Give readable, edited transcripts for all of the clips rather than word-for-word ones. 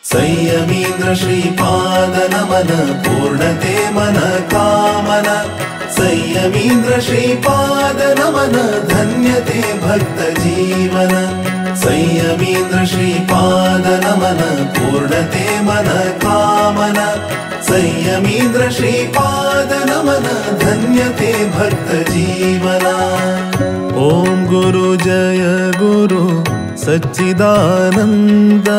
संयमीन्द्र श्रीपाद नमन पूर्णते मन कामन संयमीन्द्र श्रीपाद नमन धन्यते भक्त जीवन संयमीन्द्र श्रीपाद नमन पूर्णते मन कामन संयमीन्द्र श्रीपाद नमन धन्यते भक्त जीवन। ओम गुरु जय गुरु सच्चिदानंद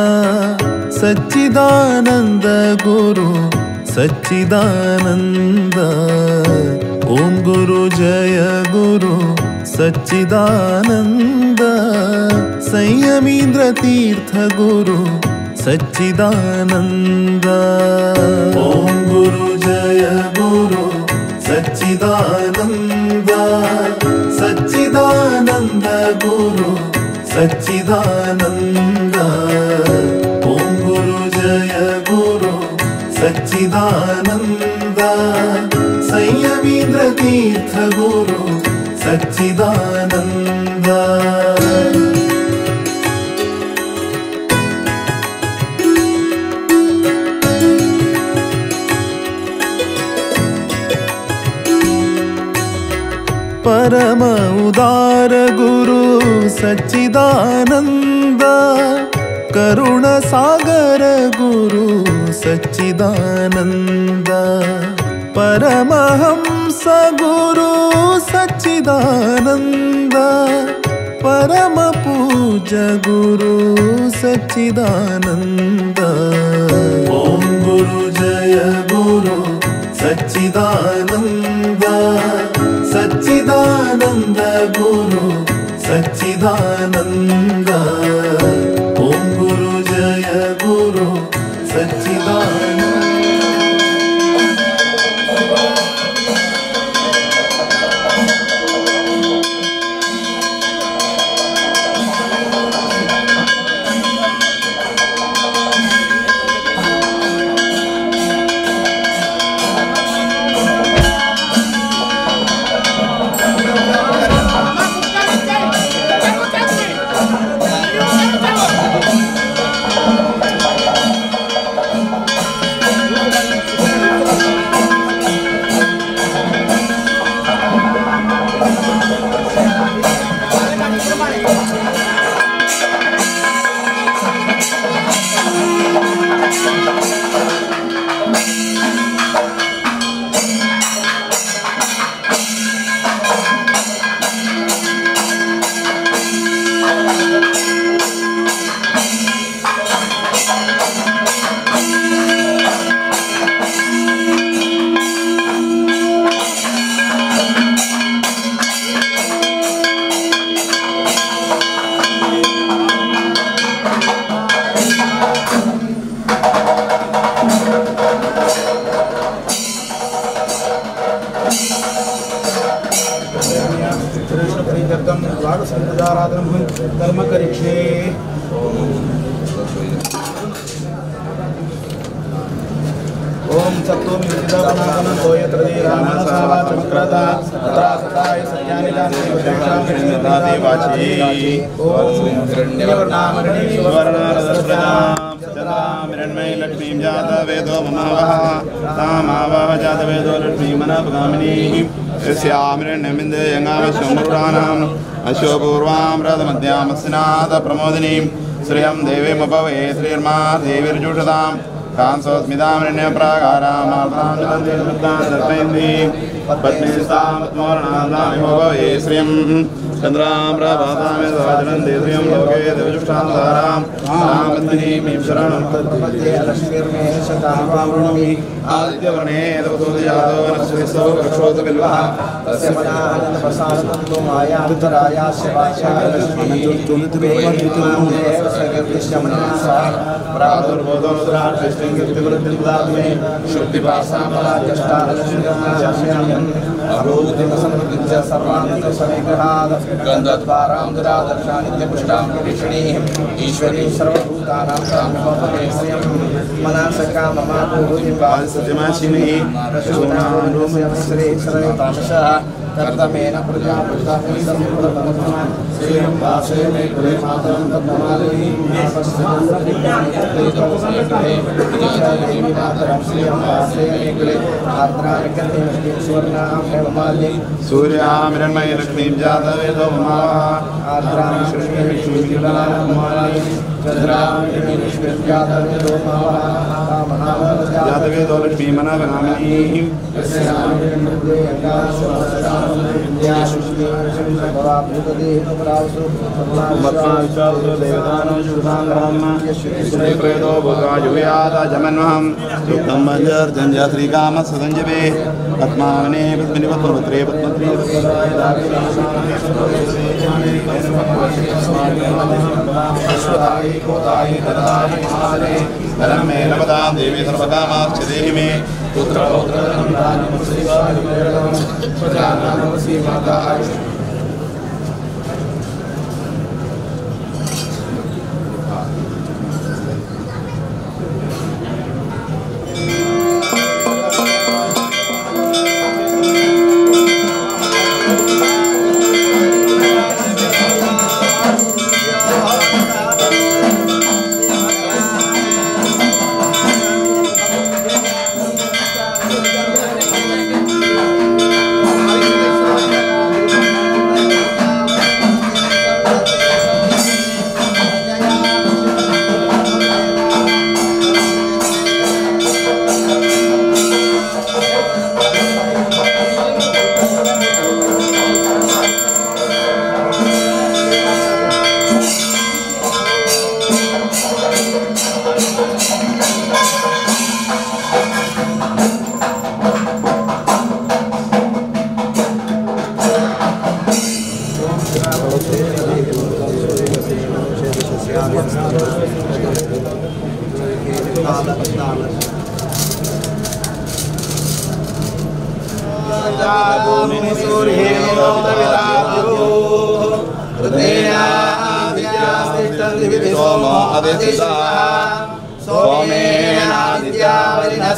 सच्चिदानंद गुरु सच्चिदानंद। ओम गुरु जय गुरु सच्चिदानंद संयमीन्द्र तीर्थ गुरु सच्चिदानंद। ओम गुरु जय गुरु सच्चिदानंद सच्चिदानंद गुरु सच्चिदानंद। ओम गुरु जय गुरु सच्चिदानंद संयमीन्द्र तीर्थ गुरु सच्चिदानंद। परम उदार गुरु सच्चिदानंद करुण सागर गुरु सच्चिदानंद। परमहंस गुरु सच्चिदानंद परम पूज्य गुरु सच्चिदानंद। ओम गुरु जय गुरु सच्चिदानंद सच्चिदानंद गुरु सच्चिदानंद। ओम गुरु जय गुरु सच्चिदानंद। कर्म करिष्ये। ओम सत्वं विदितावनादनतो यत्र रामनसावाचमक्रता तथा सताय सत्यानि दाते वाची। ओम हिरण्यवर्णामरणीश्वरनारदस्रजां लक्ष्मीं जातवेदो ममावः तामावः जातवेदो लक्ष्मीं मनःपगामिनीः यस्यामिरण्यमिन्दे यङ्गामश्वमुराणाम् अश्वपूर्वां रथमध्यामस्नाथ प्रमोदिनीं श्रियं देवीमुपवे श्रीर्मा देवीर्जुषतां कांसोस्मितामृण्यप्राकारामार्तां दर्पयन्ति पत्नीस्तामत्मोरणादामिमुपवे श्रियं चन्द्रां प्रभातामिदवाचनन्ति श्रियं लोके देवजुष्टां धारां रामपत्नीं शरणं आदित्यवर्णे तपसोदयातो वनश्रेष्ठो वृक्षोत बिल्वः तस्य मनानन्दप्रसादनन्दो मायान्तरायास्य वाचालक्ष्मणज्योतिर्भवन्वितुर्मुदेवसगर्विष्यमनसा प्रादुर्बोधोद्राक्षिष्टिङ्गिर्तिवृत्तिर्दात्मे शुद्धिपासामलाज्यष्टालक्ष्मीयन् अभूतिमसमृद्धिञ्च सर्वान्तसनिग्रहात् गन्धद्वारां दुरादर्शां नित्यपुष्टां प्रदक्षिणीं ईश्वरीं सर्वभूतानां साम्यमोपके श्रियं मनसकाममातुरुदिं वासत्यमाशिनी श्रीशरणतामशः कर्तमेन प्रजापतिः श्रियं वासे मे कुले मातरं तद्नमालिनी सूर्यामिरण्मयी लक्ष्मीं जातवेदो आद्रां जातवेदो लक्ष्मी मनावनामिनी श्रीप्रेदो भोगाजुव्यादा जमन्वहं दुग्धं मञ्जर्जन्य श्रीकामसदञ्जवे पद्मावने पद्मिनिपद्मपत्रे पद्मत्रे अश्वतायि कोतायि ददायि महाले धनं मे नवदां देवी सर्वकामाश्च देहि मे पुत्रपौत्रधनं धान्यं श्रीवायुर्वेदं प्रजानामवसि माता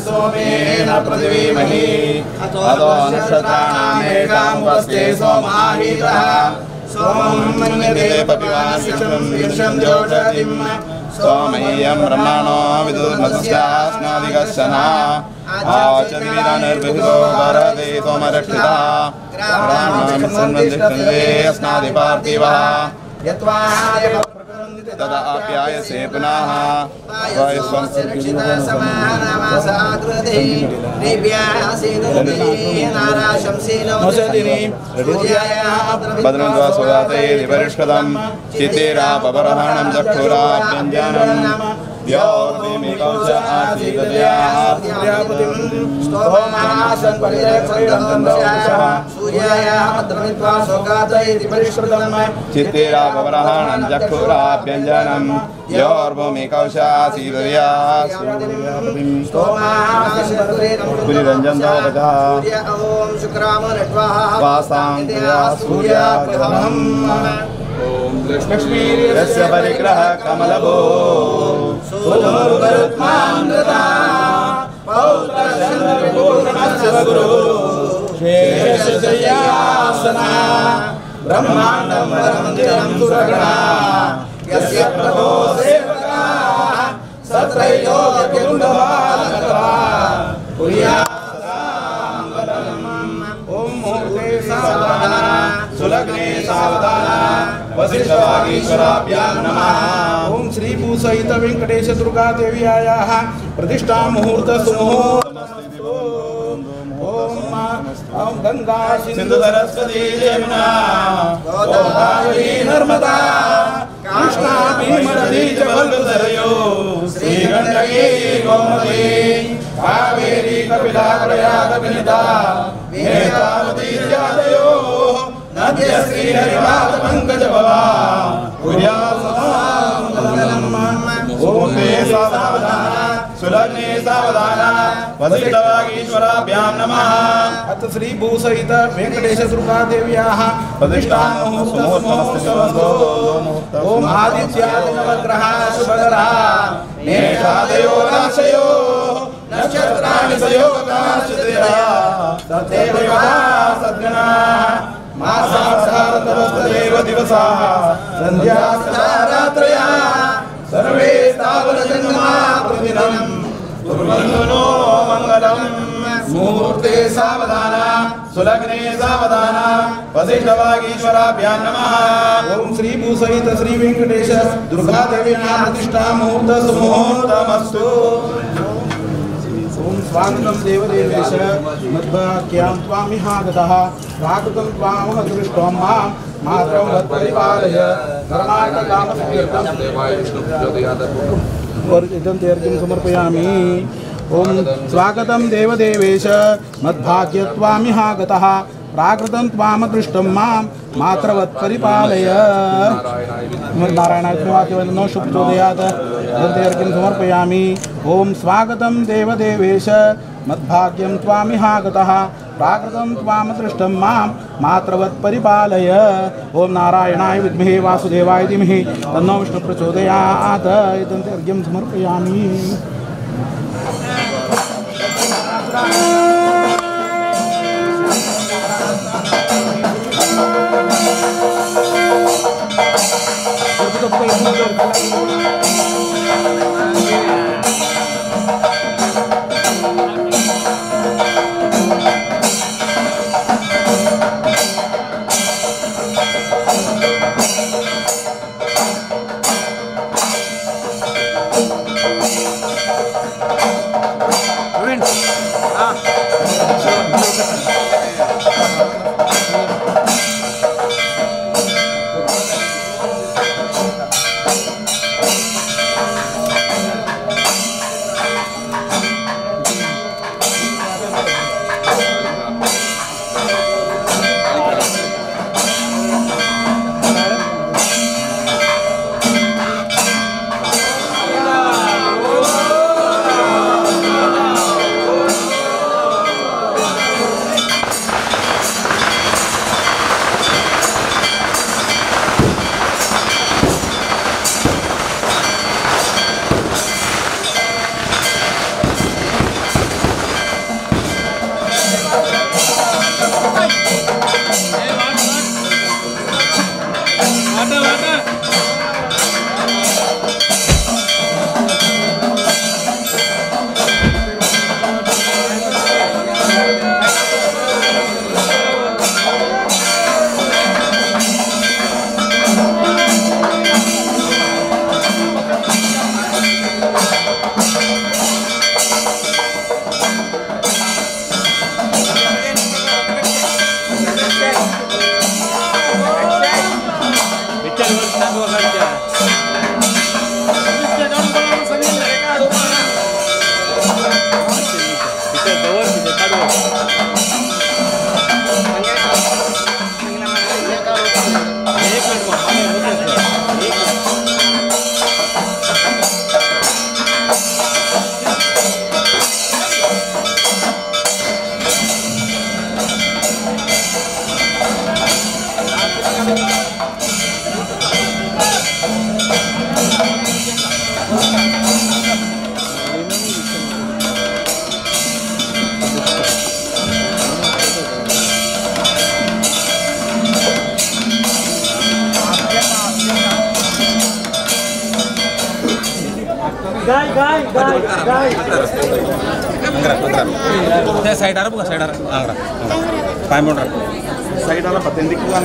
सोमेन प्रतिवीमहि अतो नक्षत्राणामेकां वस्ते सोमाहितः सोमं मन्यते पपिवांशं वीर्षं ज्योतिषं सोमय्यं ब्रह्मणो विदुर्मतस्यास्नादिगच्छना आचदिविदानिर्विहितो वरदे सोमरक्षिता प्राणान् सन्वन्दिष्टन्ते अस्नादिपार्थिवः यत्वा तदा आप्यायसे पुनः भद्रं चित्तेरापबरहणं चक्षुराभ्यञ्जनं चित्तेरापबरहणं चक्षुराभ्यञ्जनं योर्भूमिकौशासीदया लक्ष्मीर्यस्य परिग्रह कमलभो सुधुर्गरुत्मामृता पौत्रचन्द्रपूर्णस्य गुरु शेषशय्यासनः ब्रह्माण्डं वरमन्दिरं सुरगणा यस्य प्रभो सेवकाः सत्रैलोक्यकुण्डवालकः ओम मुहूर्ते सावधान सुलग्ने सावधान वसिष्ठवागीश्वराभ्यां नमः। ओम श्री भूसहित वेंकटेश दुर्गा देव्यायाः प्रतिष्ठा मुहूर्त सुमुहूर्त ओम गंगा सिंधु सरस्वती यमुना गोदावरी नर्मदा कृष्णा भीमनदी जलधरयो श्री गंडकी गोमती कावेरी कपिला प्रयाग विनिता वेदावती जादयो नद्य श्री हरिवाद पंकज भवा कुर्या सदा मंगलम ओम ते सावधान सुलग्ने सावधान वसिष्ठवागीश्वराभ्यां नमः। अथ श्री भूसहित वेंकटेश दुर्गा देव्याः प्रतिष्ठा मुहूर्तमस्तु। ओम आदित्याय नवग्रहा शुभकरः नेषादयो राशयो नक्षत्राणि संयोगाश्चित्रा तथैव सद्गणाः मासार्थवस्तदेव दिवसाः सन्ध्यारात्रयः सर्वे स्थावरजङ्गमा प्रतिदिनं कुर्वन्तु नो मङ्गलम्। मुहूर्ते सावधान सुलग्ने सावधान वसिष्ठवागीश्वराभ्यां नमः। ओम श्री भूसहित श्री वेंकटेश दुर्गा देव्याः प्रतिष्ठा मुहूर्त सुमुहूर्तमस्तु। ओम स्वागतं देवदेवेश मद्भाग्यां त्वामिहागतः प्राकृतं त्वामह दृष्ट्वा मां मातरं वत्परिपालय धर्मार्थकामतीर्थं वर्जितं तीर्थं समर्पयामि। ओम स्वागतं देवदेवेश मद्भाग्यत्वामिहागतः प्राकृतं त्वामदृष्टं मां मातृवत्परिपालय नारायणाय शुभोदयात् दन्तेऽर्घ्यं समर्पयामि। ओम स्वागतं देवदेवेश मद्भाग्यं त्वामिहागतः प्राकृतं त्वामदृष्टं मां मातृवत्परिपालय। ओम नारायणाय विद्महे वासुदेवाय धीमहि तन्नो विष्णुः प्रचोदयात् दन्तेऽर्घ्यं समर्पयामि। Side Arab bukan side Arab, anggra. Pakai modal. Side Arab patendik bukan.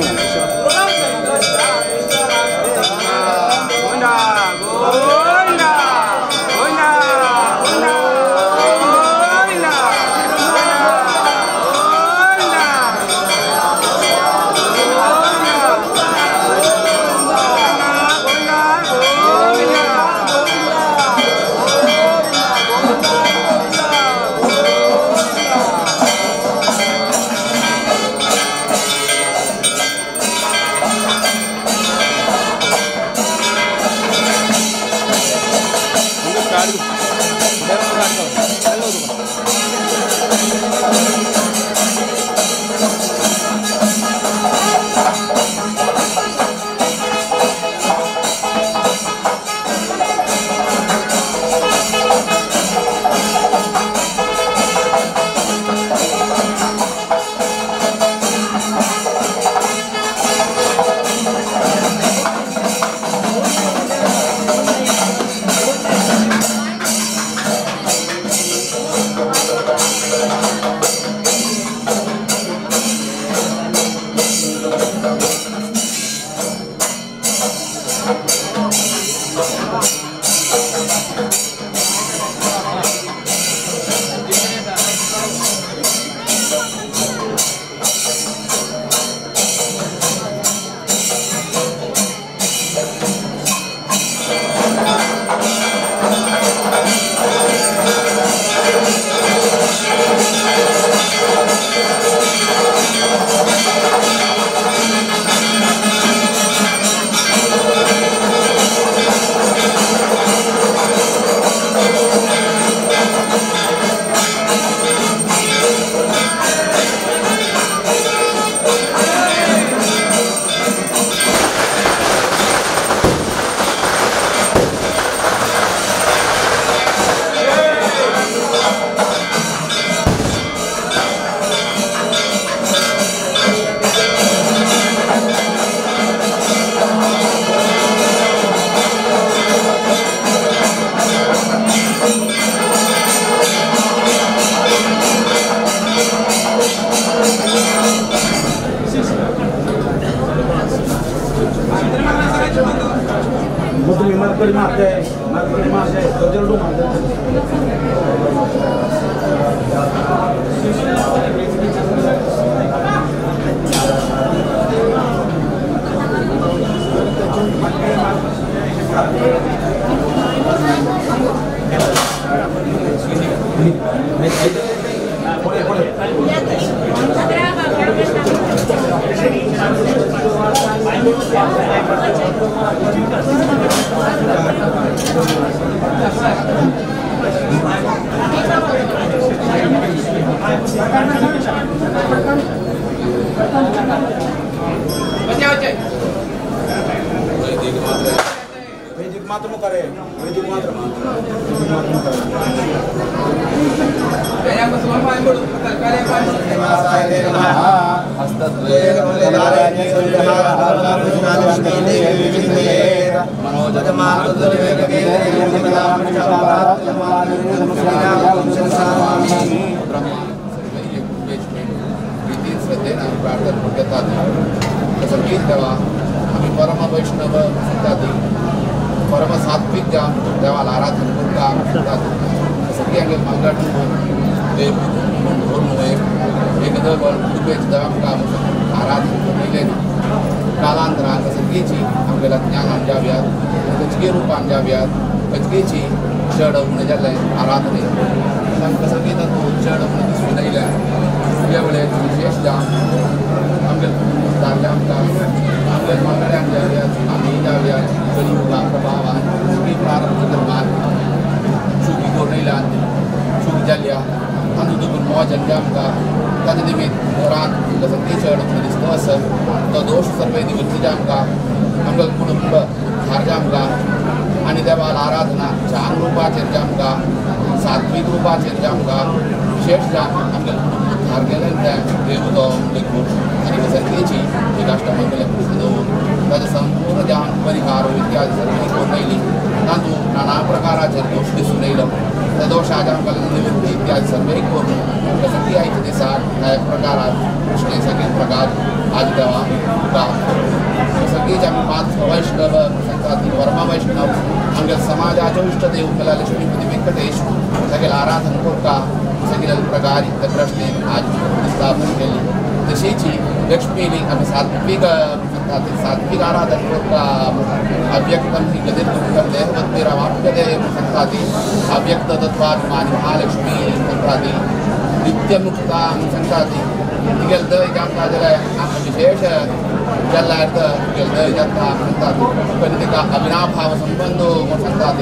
जल्लार्थ जल्दा म्हणतात पण ते का अविनाभाव संबंध म्हणतात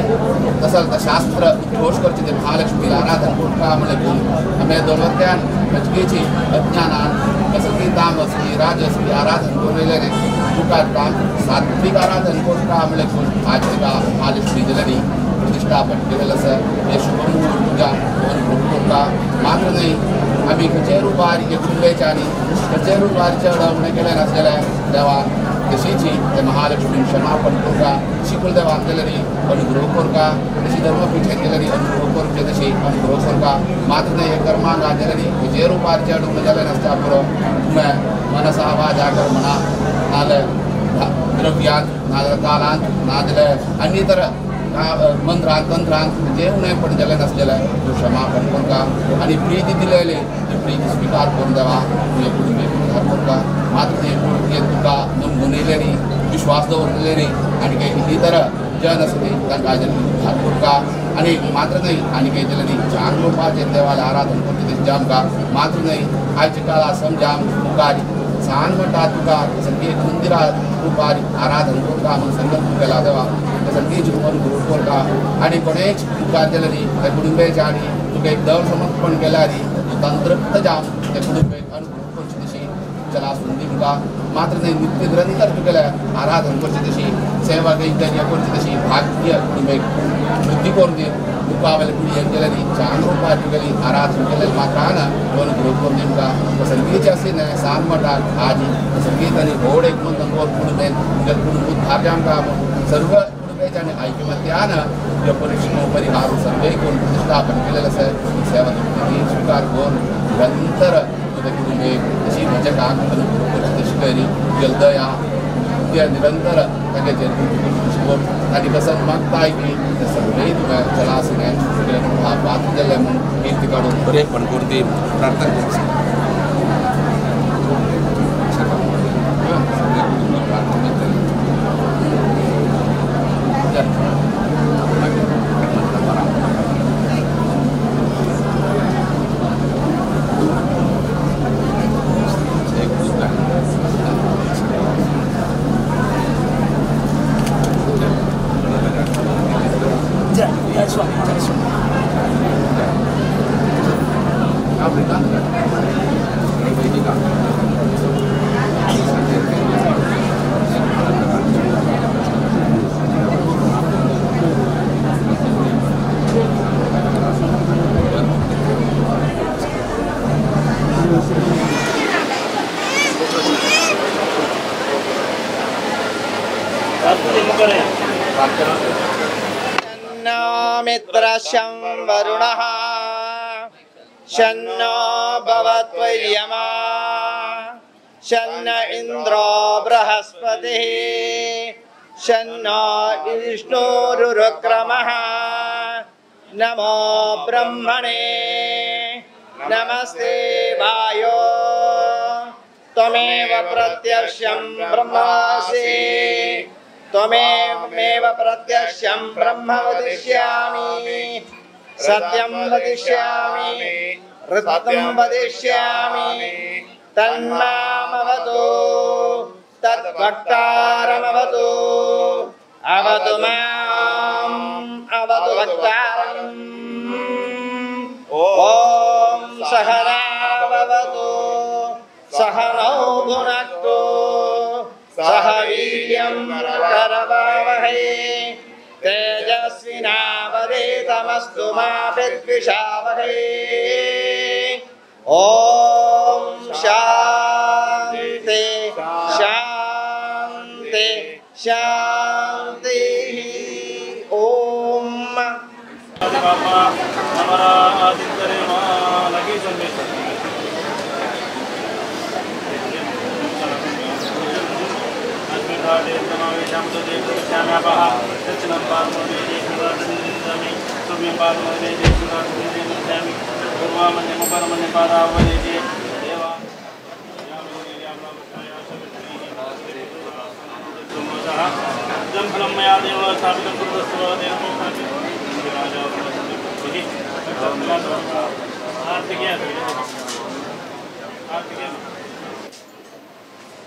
तसं शास्त्र घोष करते ते महालक्ष्मीला आराधन कोणता म्हणजे आम्ही दोनवर्त्यान मजकीची अज्ञानान कसं की तामस की राजस की आराधन कोणले तुका काम सात्विक आराधन कोणता म्हणजे आज का महालक्ष्मी जलनी प्रतिष्ठापन केलेलं असं हे शुभमुहूर्त का मात्र नाही आम्ही कचेरूबारी एक कुंभेच्या आणि कचेरूबारीच्या अडवणे केल्या नसलेल्या देवा तशीची ते महालक्ष्मी क्षमापण करूका शिकुल देवा केलेली अनुग्रह करूका तशी धर्मपीठे केलेली अनुग्रह करूचे तशी अनुग्रह करूका मात्र नाही एक कर्मांगा केलेली कचेरूबारीच्या अडवणे केल्या नसत्या पुरं मनसा वाचा कर्मणा नाल द्रव्यांत नाल कालांत नादल अन्यतर मंत्रांत तंत्रांत जे उणे पण जले नसलेलं तो क्षमापण करूका आणि प्रीती दिलेली ती प्रीती स्वीकार करून द्यावा तुझे कुटुंबी उद्धार करूका मात्र ते तुका मन गुणलेली विश्वास दवरलेली आणि काही इतर जन असते तांकां उद्धार करूका आणि मात्र नाही आणि काही जल्दी चांग रूपाचे देवाला आराधन करते ते आमकां मात्र नाही आयच्या काळात समजा मुखारी सान म्हणटा तुका सगळी मंदिरा रूपारी आराधन करूका म्हणून संकल्प केला देवा सगळी जीवन गुरु करता आणि कोणेच तुका जल्दी त्या कुटुंबाच्या आणि तुका एक दर समर्पण केल्या तंत्रक्त जाम त्या कुटुंबाक अनुग्रह करची तशी चला संधी तुका मात्र नाही नित्य निरंतर तुगेल्या आराधन करची तशी सेवा कैंकर्य करची तशी भाग्य कुटुंबाक वृद्धी करून दी तुका वेळेला कुणी एक गेलेली चांग रूपार तुगेली आराधन केलेली मात्र अनुग्रह करून दी तुका संगीतचे असते नाही सान म्हणटात आजी संगीत आणि घोड एक म्हणून कुटुंब कुटुंब उद्धार आमकां सर्व आणि ऐकमत्यानं या परीक्षेनं परिहार सर्वे करून प्रतिष्ठापन केलेलं असं सेवा स्वीकार करून निरंतर तुझ्या कुटुंबे तशी म्हज्या काम अनुग्रह करची तशी करी जलदया त्या निरंतर तागे शिकवप आनी कसं मागता की ते सगळे तुका चला असं नाही बात जाल्ले म्हणून कीर्ती काडून बरेपण करून ती प्रार्थना करता मित्रशं वरुणः शन्नो भवत्वयमा शन्न इन्द्रो बृहस्पतिः शन्नो विष्णुरुक्रमः नमो ब्रह्मणे नमस्ते वायो त्वमेव प्रत्यक्षं ब्रह्मासि त्वमेव प्रत्यक्षं ब्रह्म वदिष्यामि सत्यं वदिष्यामि ऋतं वदिष्यामि तन्मामवतु तद्भक्तारमवतु अवतु माम् अवतु भक्तारम् ॐ सहनाववतु सहनौ भुनक्तु सह वीर्यं करवावहै तेजस्विनावधीतमस्तु मा विद्विषावहै ॐ शान्ति शान्ति शान्तिः ॐ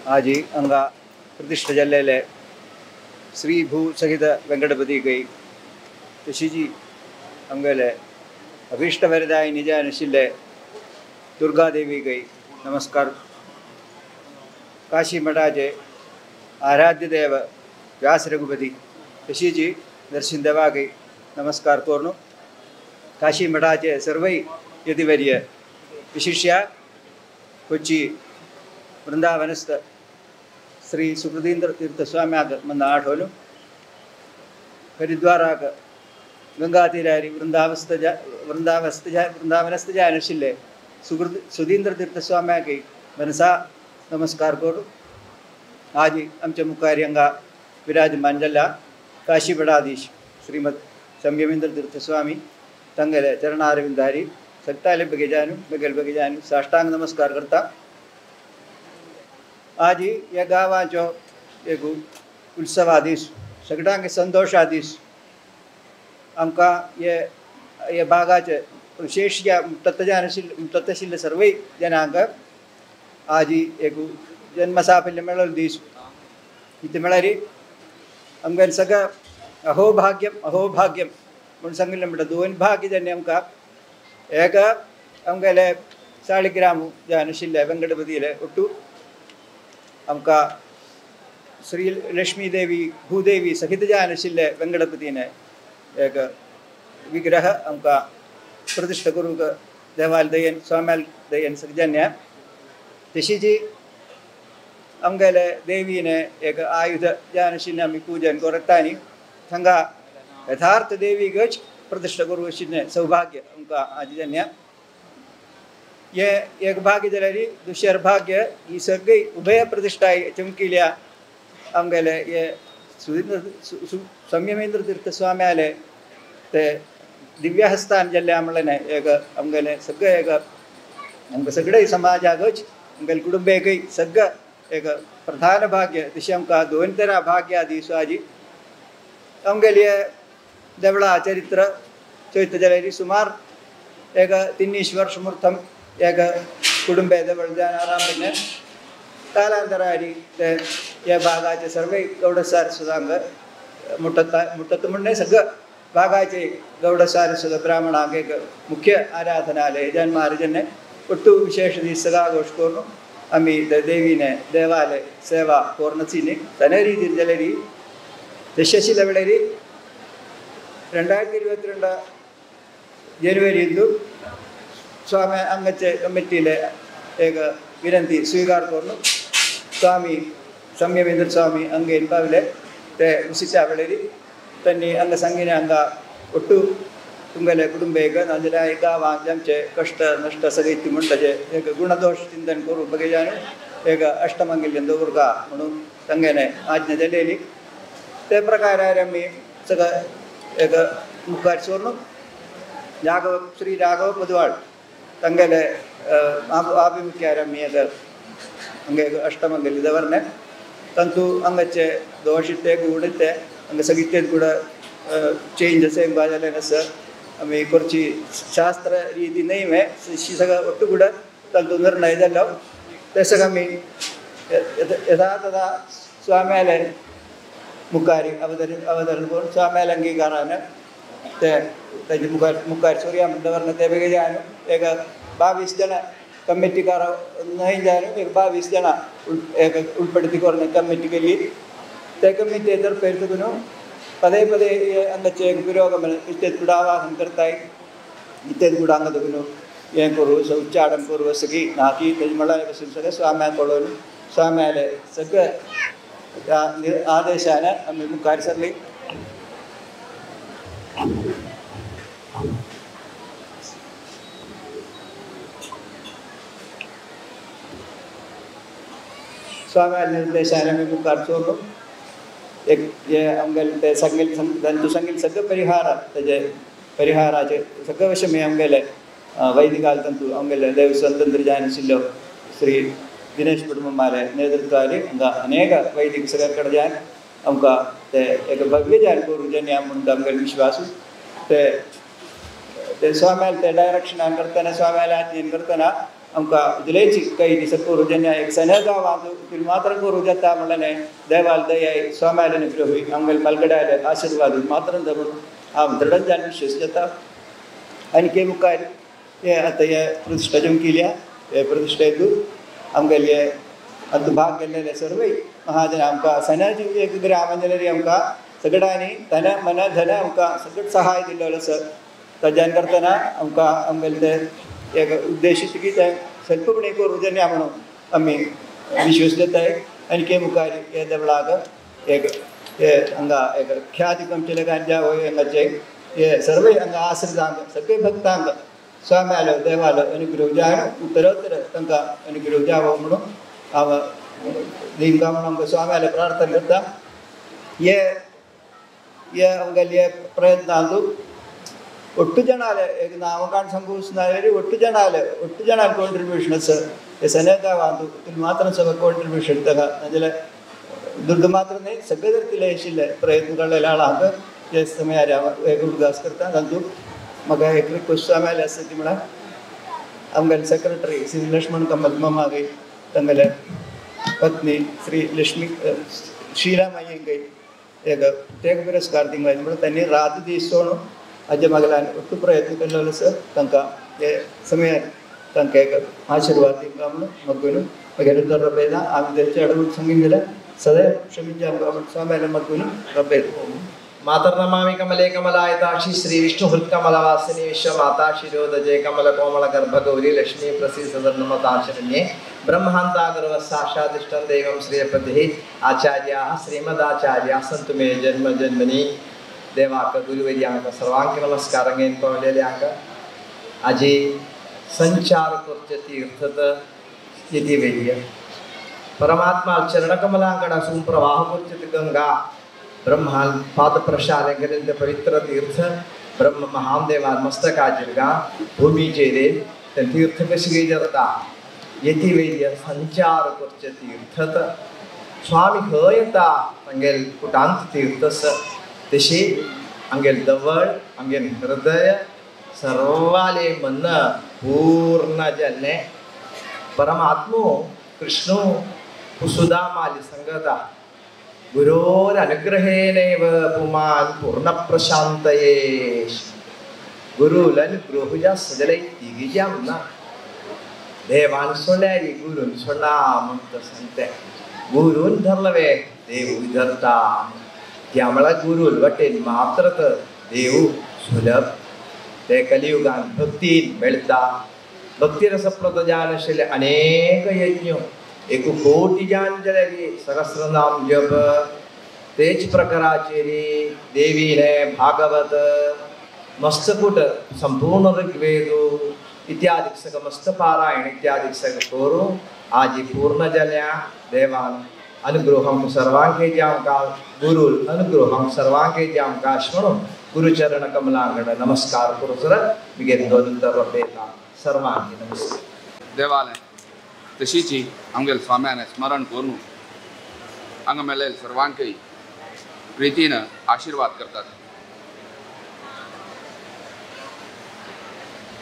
आज अंगा प्रतिष्ठा जल्लेले श्री भू सहित वेंकटपति गई ऋषिजी अंगले अभीष्ट वरदाय निजानशिले दुर्गा देवी गई नमस्कार काशी मठाचे आराध्य देव व्यास रघुपति ऋषिजी दर्शन देवा गई नमस्कार तोरण काशी मठाचे सर्व यतिवर्य विशिष्य कोच्चि वृंदावनस्थ श्री सुकृतीन्द्र तीर्थ स्वामी मन आठोलू हरिद्वाराक गंगा तीरारी वृंदावनस्थ जानशिले सुधींद्र तीर्थ स्वामी की मनसा नमस्कार करू आज आमच्या मुखारी हांगा विराजमान जाल्ल्या काशी मठाधीश श्रीमद संयमेंद्र तीर्थ स्वामी तंगेले चरणारविंदारी सगताले बेगेजानू साष्टांग नमस्कार करता। आज या गांवाचो एक उत्सवादीस सगळ्यांक संतोषादीस आमकां ये भागाचे विशेष या मुक्ताशिल्ले सर्व जनांक आज एक जन्मसाफल्य मेळल दीस इथे म्हळ्यार आमगेले सगळं अहोभाग्यम म्हणून सांगिल्लें म्हणटा दोन भाग्य जाल्ले आमकां एक आमगेले साळीग्राम जावन आशिल्ले वेंकटपतीले ಒಟ್ಟು आमकां श्री लक्ष्मी देवी भूदेवी सहित जावन आशिल्ले वेंकटपतीने एक विग्रह आमकां प्रतिष्ठा करूंक देवाल दयेन स्वाम्याल दयेन सगळ्यांनी तशी जी आमगेले देवीने एक आयुध जावन आशिल्लें आमी पूजन करता न्ही हांगा यथार्थ देवीकच प्रतिष्ठा करूं आशिल्लें सौभाग्य आमकां आज जाल्लें ये एक भाग्य जाल्यार दुसरें भाग्य ही सगळी उभय प्रतिष्ठा चमकिल्या आमगेले ये संयमेंद्र तीर्थ स्वाम्याले ते दिव्यहस्तान जाल्ल्या म्हणलें एक आमगेले सगळे एक आमकां सगळे समाजाकच आमगेले कुटुंबाकय सगळं एक प्रधान भाग्य तशें आमकां दोन तरा भाग्य दिसो आज आमगेले देवळा चरित्र चयता जाल्यार सुमार एक 3 वर्ष मुर्तम एक कुटुंबे देवळ आरामने कालांतरारी ते या भागाचे सर्व गौडसार सुद्दांग मुठत म्हणणे सगळं भागाचे गौडसार सुद्धा ब्राह्मणांक एक मुख्य आराधनालय जन महाराजांनी ಒಟ್ಟು ವಿಶೇಷ ದಿವಸಗ ಆಗೋಷ್ಟು ಆಮಿ ದೇವಿನೆ ದೇವಾಲಯ ಸೇವಾ ಪೂರ್ಣಸಿನಿ ತನೇ ರೀತಿ ಜಲರಿ ದಶಶಿಲ ಬೆಳರಿ 2022 ജനുവരി ഇന്നു സ്വാമി അങ്ങത്തെ കമ്മിറ്റിയിലെ ഏക വിനന്തി സ്വീകാർക്കുന്നു സ്വാമി സംയമേന്ദ്ര സ്വാമി അങ്ങേ ഇൻപാവിലെ ಉಸಿತ ಬೆಳರಿ ತನ್ನಿ ಅಂಗ ಸಂಗಿನ ಅಂಗ ಒಟ್ಟು ತುಂಗಲೆ ಕುಟುಂಬೇಗ ನಂಜರಾಯ ಗಾವ ಜಂಚೆ ಕಷ್ಟ ನಷ್ಟ ಸಗೈತಿ ಮುಂಡಜೆ ಏಕ ಗುಣದೋಷ ಚಿಂತನೆ ಕೊರು ಬಗೆಜಾನು ಏಕ ಅಷ್ಟಮಂಗಲ್ಯಂದ ಉರ್ಗ म्हणून ಸಂಗೇನೆ ಆಜ್ಞೆ ಜಲೆಲಿ ते प्रकारे आम्ही सगळं एक मुखार सोडून राघव श्री राघव पदवाड ತಂಗಲೆ ಆಭಿಮುಖ್ಯಾರ ಆम्ही एक ಹಂಗೆ ಅಷ್ಟಮಂಗಲ್ಯ ದವರ್ನೆ ತಂತು ಅಂಗಚ್ಚೆ ದೋಷಿತ್ತೆ ಗುಣಿತ್ತೆ ಹಂಗ ಸಗಿತ್ತೆ ಕೂಡ चेंज सेम बाजाले सर आम्ही खुर्ची शास्त्र रीती नाही मे सगळं ಒಟ್ಟು ಕೂಡ ತಂತು ನಿರ್ಣಯ झाला ते सगळं आम्ही यथातथा स्वाम्याले मुखारी अवतरण करून स्वाम्याला अंगीकारानं ते त्याची मुखार सूर्या मंडळावर ते वेगळे जाणं एक 22 जण कमिटीकार नाही जाणं एक 22 जण एक उलपडती करून कमिटी केली त्या कमिटी तर पेरतो पदे पदे अंगचे पुरोगमन इत्यादि ಕೂಡ ಆವಾಹನ करताय इत्यादि ಕೂಡ अंगदगुनु ಏನು करू उच्चारण करू सगळी नाकी त्याच्यामुळे बसून सगळं स्वाम्याकडून स्वाम्याले सगळं आदेशाने आम्ही मुखार सरली स्वाम्याले निर्देशाने आम्ही मुखार सोडलो एक ये आमगेले ते संगील तंतु संगील सगळं परिहार त्याचे परिहाराचे सगळं विषय आमगेले वैदिकाल तंतु आमगेले देव स्वतंत्र जान शिल्लो श्री दिनेश कुटुंबाले नेतृत्वारी हांगा अनेक वैदिक सगळ्याकडे जान आमकां ते एक भव्य जान करू जेणे म्हणून आमगेले विश्वास ते स्वाम्याला ते डायरेक्शन करताना स्वाम्याला आज्ञेन करताना आमकां उजलेची काही दिसा करूं जेन्ना एक सण्या गांवांत तुमी मात्र करूं जाता म्हणलें देवाल दयाय स्वाम्याले अनुग्रही आमगेले मलगड्याले आशिर्वाद मात्र म्हणून हांव दृढ विश्वास जाता आनी के मुखार हे आतां हे प्रतिश्ठा केल्या हे प्रतिश्ठेक आमगेले आतां भाग गेल्लेले सर्वय महाजन आमकां सण्याची एक ग्रामांजली आमकां सगळ्यांनी धन मन धन आमकां सगळं सहाय दिल्लो आसा ताज्यान करतना आमकां आमगेले ते एक उद्देशीत की ते सल्पपणी करूं जेन्ना म्हणून आमी विश्वास जाताय आनी के मुखार हे देवळाक एक हे हांगा एक ख्याती आमचे लोकांच्या हांगाचे हे सर्वय हांगा आश्रितांक सगळे भक्तांक स्वाम्यालो देवालो अनुग्रह जाय उत्तरोत्तर तांकां अनुग्रह जावो म्हणून हांव देवका म्हणून आमकां स्वाम्याले प्रार्थना करता हे आमगेले प्रयत्नांतू ಒಟ್ಟು ಜನ ಈಗ ನಾವು ಕಾಣ್ ಸಂಭವಿಸಿದ್ರೆ ಒಟ್ಟು ಜನ ಕಾಂಟ್ರಿಬ್ಯೂಷನ್ ಆಸ ಸನೇಗಾವ ಅಂತ ಮಾತ್ರ ಸಹ ಕಾಂಟ್ರಿಬ್ಯೂಷನ್ ತಗ ಅಂದ್ರೆ ದುಡ್ಡು ಮಾತ್ರನೇ सगळ्या येशिल्ले प्रयत्नगळलेले आहात ते समय एक उद्गास करता तातूं म्हाका एक रिक्वेस्ट आयले आसा ती म्हळ्यार आमगेले सेक्रेटरी श्री लक्ष्मण कमल मामागे तांगेले पत्नी श्री लक्ष्मी शीलामाई एक तेग पुरस्कार दिवंक म्हणून त्यांनी रात दीस सोडून हाजे मागल्यान ಒಟ್ಟು प्रयत्न केल्लो आसा तांकां हे समयार तांकां एक आशिर्वाद दिवंक म्हणून मगून म्हगेले तर रबयला आमी तेचे अडवून सांगीन जाल्यार सदैव क्षमिंचा आमकां स्वाम्याले मगून रबय मातर नमामि कमले कमलायताक्षि श्री विष्णु हृत्कमलवासिनी विश्वमाता शिरोदजे कमल कोमल गर्भ गौरी लक्ष्मी प्रसीद सदर्नमताशरण्ये ब्रह्मांता गुरव साक्षादिष्टं देवं श्रीपतिः आचार्याः श्रीमदाचार्याः सन्तु मे जन्म जन्मनि देवाक गुरुवर्यांक सर्वांक नमस्कार पावलेल्यांक आजी संचार करचे तीर्थत स्थिती वेद्य परमात्मा चरणकमलांकड आसून प्रवाह करचे गंगा ब्रह्मा पाद प्रशाले गेलेले पवित्र तीर्थ ब्रह्म महादेवान मस्तकाचेर भूमीचेर ते तीर्थ कशी जाता येती वेद्य संचार करचे तीर्थत स्वामी खंय येता तांगेल कुटांत तीर्थस तशी आमगेल दवळ आमगेल हृदय सर्वाले मन पूर्ण जाल्ले परमात्मो कृष्ण सुदामाली संगता गुरोर अनुग्रहेनैव पुमान् पूर्ण प्रशांतये गुरुल अनुग्रहुजा सजले तिगिजामना देवान सोल्यारी गुरुन सोडा म्हणत सांगते गुरुन धरलवे देव धरता त्यामुळे गुरु वटेन मात्र देव सुलभ ते कलियुगान भक्तीन मेळता भक्ती रस प्रदजान आशिल्ले अनेक यज्ञ 1 कोटी जांजली सहस्रनाम जप तेच प्रकाराचे देवीने भागवत मस्तकुट संपूर्ण ऋग्वेद इत्यादि समस्त पारायण इत्यादि सग करू आज पूर्ण जल्या देवान अनुग्रहं सर्वांके जामका गुरु अनुग्रहं सर्वांके जामका म्हणून गुरुचरण कमलांगड नमस्कार करू सर बिगे दोनंतर रबेता सर्वांके नमस्कार देवालय तशीची आमगेल स्वाम्याने स्मरण करून हांगा मेळ्ळेले सर्वांकय प्रितीन आशीर्वाद करतात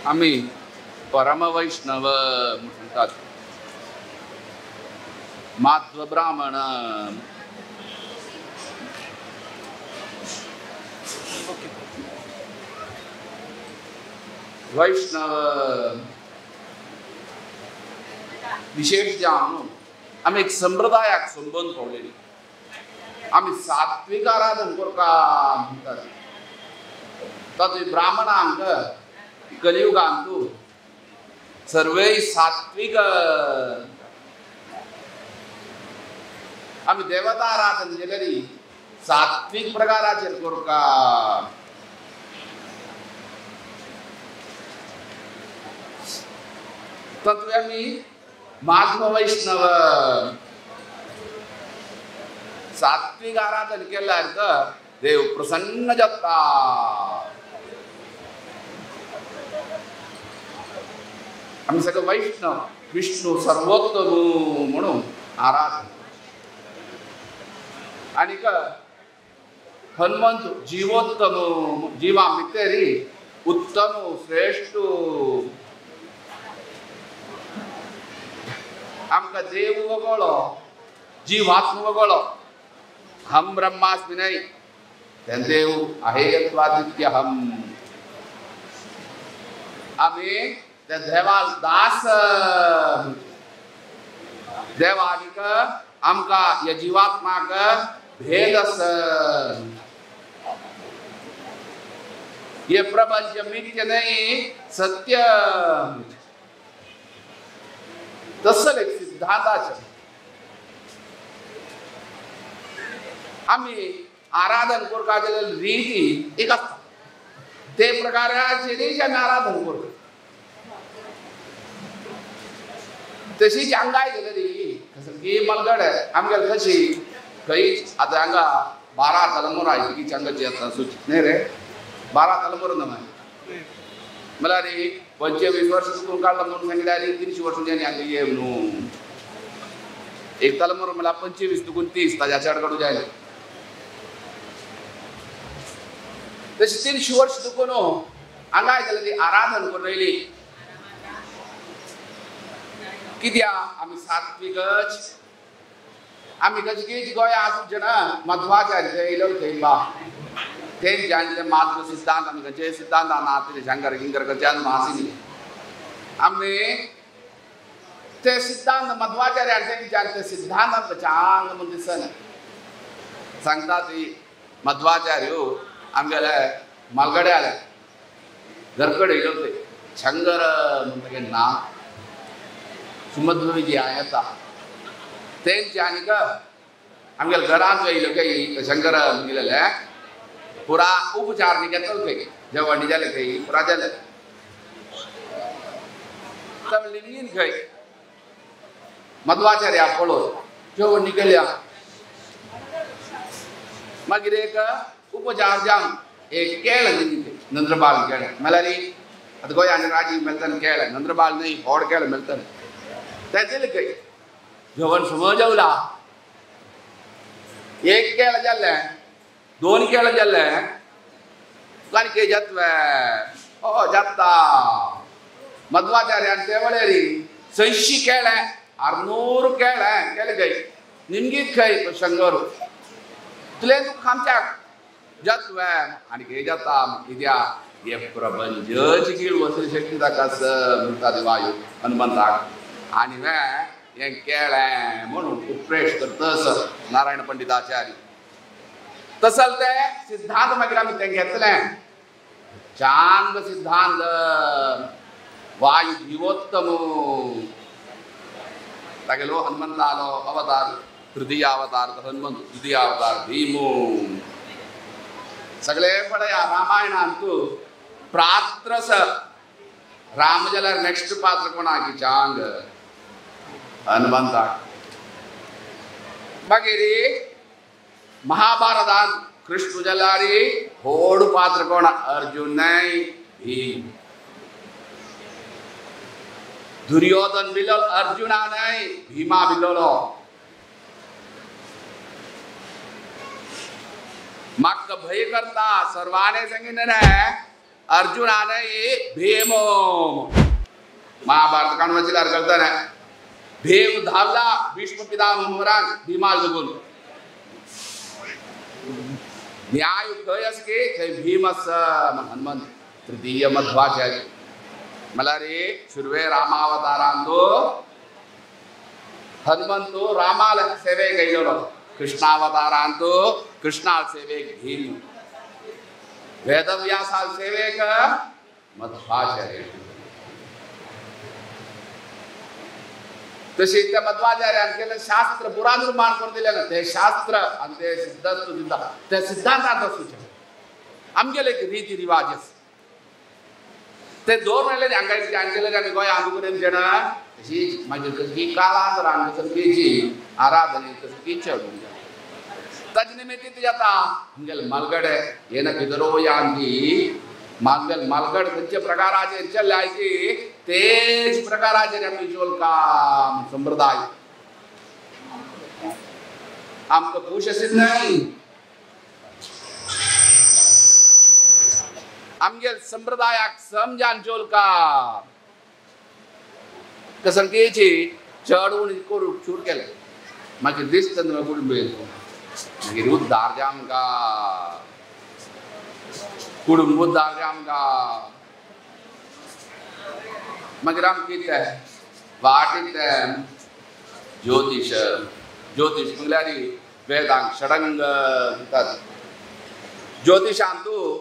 आमी परम वैष्णव म्हणटात माध्व ब्राह्मण वैष्णव विशेष जावन आमी एक संप्रदायाक संबंध पावलेली आमी सात्विक आराधन करता म्हणटात तातूंत ब्राह्मणांक कलियुगांत सर्वे सात्विक आमी देवता आराधन केलेली सात्विक प्रकाराचेर करता तातूंत आमी माध्व वैष्णव सात्विक आराधन केल्यार देव प्रसन्न जाता आमी सगळे वैष्णव विष्णू सर्वोत्तम म्हणून आराधन आनीक हनुमंत जीवोत्तम जीवा भितरी उत्तम श्रेष्ठ आमका देव वगळो जीवात्म वगळो हम ब्रह्मास्मि नाही तें देव अहेयत्वादित्य हम आम्ही त्या देवाल दास देवानिक आमका या जीवात्माक भेद ये प्रपंच मिथ्य नहीं सत्य तसल एक सिद्धांताचे आम्ही आराधन करपाची रीती एक असता ते प्रकाराची रीती आम्ही आराधन करतो तशीच अंगाय गेलेली की मलगड आमगेल कशी काही आता हांगा 12 तलमोर आहे की चंगाची आता सूचित नाही रे 12 तलमोर ना मला रे 25 वर्ष चुकून काढला म्हणून सांगितलं रे 30 वर्ष ज्याने आले ये म्हणून एक तलमोर मला 25 चुकून 30 ताज्या चढकडू जायला तशी 30 वर्ष चुकून अंगाय गेलेली आराधन करून राहिली कित्या आम्ही सात्विकच आम्ही कशी की गोया आसूचे ना मध्वाचार्य येयलो थंयबा तें जाणते मात्र सिद्धांत आमी खंयचे सिद्धांत ना ते शंकर गिंकर खंयच्यान मासिनी आमी ते सिद्धांत मध्वाचार्याचे जाणते सिद्धांत आमकां चांग म्हणून दिसना सांगता ती मध्वाचार्य आमगेले मालगडे आले घरकडे येयलो ते शंकर म्हणटगे ना सुमध्वी आयता तेंचे आनीक आमगेले घरांत येयलो काही शंकर गेलेले पुरा उपचार नी घेतलो खंय जेवण जालें खंय पुरा जालें तब लिंगीन खंय मध्वाचार्या पळोवन जेवण नी केल्या मागीर एक उपचार जावन एक केळें दिली नंद्रबाल केळें म्हळ्यार आतां गोंयान राजी मेळटलें केळें नंद्रबाल न्हय व्हड केळें मेळटलें तें दिलें खंय जेवण समज जेवला एक केळें जाल्लें 2 केळें जाल्लें आनी जातवे हो जाता मध्वाचार्यान ते वेळेर 600 केळें 600 केळें केलें खंय निमगीत खंय तो शंकर तुलें तुका खामच्याक जातवे आनी जाता कित्या हे प्रपंच कीळ वचून शक्ती ताका म्हणटा ती वायू हनुमंताक आनी हे केळें म्हणून उपरेश करतस नारायण पंडिताचार्य तसल ते सिद्धांत मागीर आमी तें घेतलें चांग सिद्धांत वायू जीवोत्तम तागेलो हनुमंतालो अवतार तृतीय अवतार हनुमंत तृतीय अवतार भीमो सगळे पळया रामायणांतू प्रात्रस राम जाल्यार नेक्स्ट पात्र कोणाकी चांग हनुमंताक मागीर महाभारतांत कृष्ण जाल्यार व्हड पात्र कोण अर्जुन नाही भीम दुर्योधन बिलो अर्जुना नाही भीमा बिलोलो म्हाका भय करता सर्वांनी सांगितलें अर्जुना नाही भीम महाभारत काण वाचिल्यार करता भीम धावला भीष्म पितामहान भीमाल जगून न्याय खंय आसा की थंय भीम आसा हनुमंत तृतीय मध्वाचार्य म्हळ्यार शुरवे रामावतारांतू हनुमंतू रामाल सेवेक येयलो कृष्णावतारांतू कृष्णाल सेवेक भीम वेदव्यासाल सेवेक मध्वाचार्य तशी त्या मध्वाचार्यान केलें शास्त्र पुरा निर्माण करून दिलें ना ते शास्त्र आनी ते सिद्धांत दिता ते सिद्धांतांत आसूचे आमगेले एक रिती रिवाज ते दोन वेळेला हांगा केलें आमी गोंया आमी कडेन जाणा तशी मागीर कसली काळांतरान कसलीची आराधने कसली चढून ताजे निमित्त जाता आमगेले मालगडे येना किदरो यांकी मागल मालगड खंयचे प्रकाराचे चल्ले की तेच प्रकाराचे आमी चोलकाम संप्रदाय आमकां खुश असेल नाही आमगेल संप्रदायाक समजान चोलकाम कसलकेची चढून करून शूट केलं मागीर दिसता न्हू कुडुंबेल मागीर उद्धार जे आमकां कुडुंब उद्धार जे आमकां मागीर आमकां कितें वाटेंतल्यान ज्योतिश ज्योतिश म्हळ्यार वेदांक षडंग म्हणटात ज्योतिशांत तूं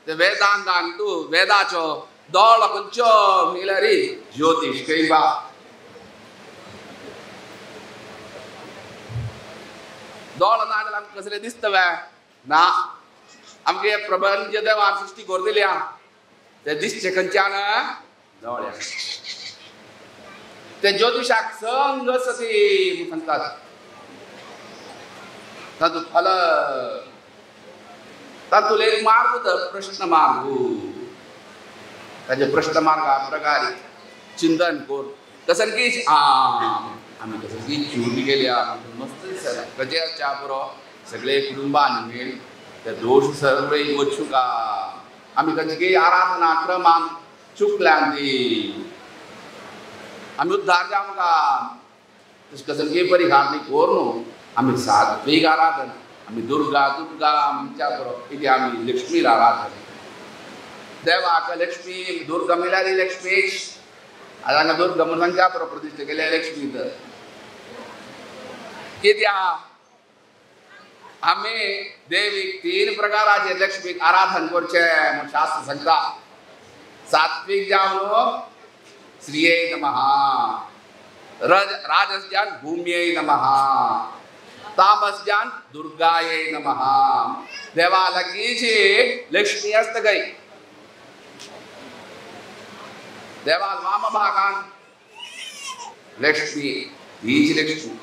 ते वेदांगांक तूं वेदाचो दोळो खंयचो म्हळ्यार ज्योतिश कळबा दोळो ना जाल्यार आमकां कसलें दिसता वे ना आमकां हे प्रपंच देवान सृश्टी करून दिल्या ते दिसचे खंयच्यान दोळ्या ते ज्योतिशाक संग सती म्हणटात तातूंत फल तातूंत एक मार्ग प्रश्न मार्ग ताजे प्रश्न मार्गा प्रकारे चिंतन कर तसं की आम्ही कसं की चूर गेल्या मस्त दिसता कशें च्या बरो सगळे कुटुंबान मेळ ते दोश सगळे वचू का आमी कशें की आराधना क्रमान चुकल्यान ती आमी उद्धार जे आमकां तशें कसं की परिहार न्ही कोर न्हू आमी सात्वीक आराधना आमी दुर्गा दुर्गा आमच्या बरो कितें आमी लक्ष्मीर आराधना देवाक लक्ष्मी दुर्गा म्हळ्यार लक्ष्मीच आज हांगा दुर्गा म्हणून सांगच्या बरो प्रतिश्ठा केल्या लक्ष्मी तर कित्याक आमी देवीक 3 प्रकाराचे लक्ष्मीक आराधन करचें म्हूण शास्त्र सांगता सात्वीक जावन श्रिये नमः राजस्यान भूम्यै नमः तामस्यान दुर्गायै नमः देवा लागींची लक्ष्मी आसता गई देवा वाम भागान लक्ष्मी हीच लक्ष्मी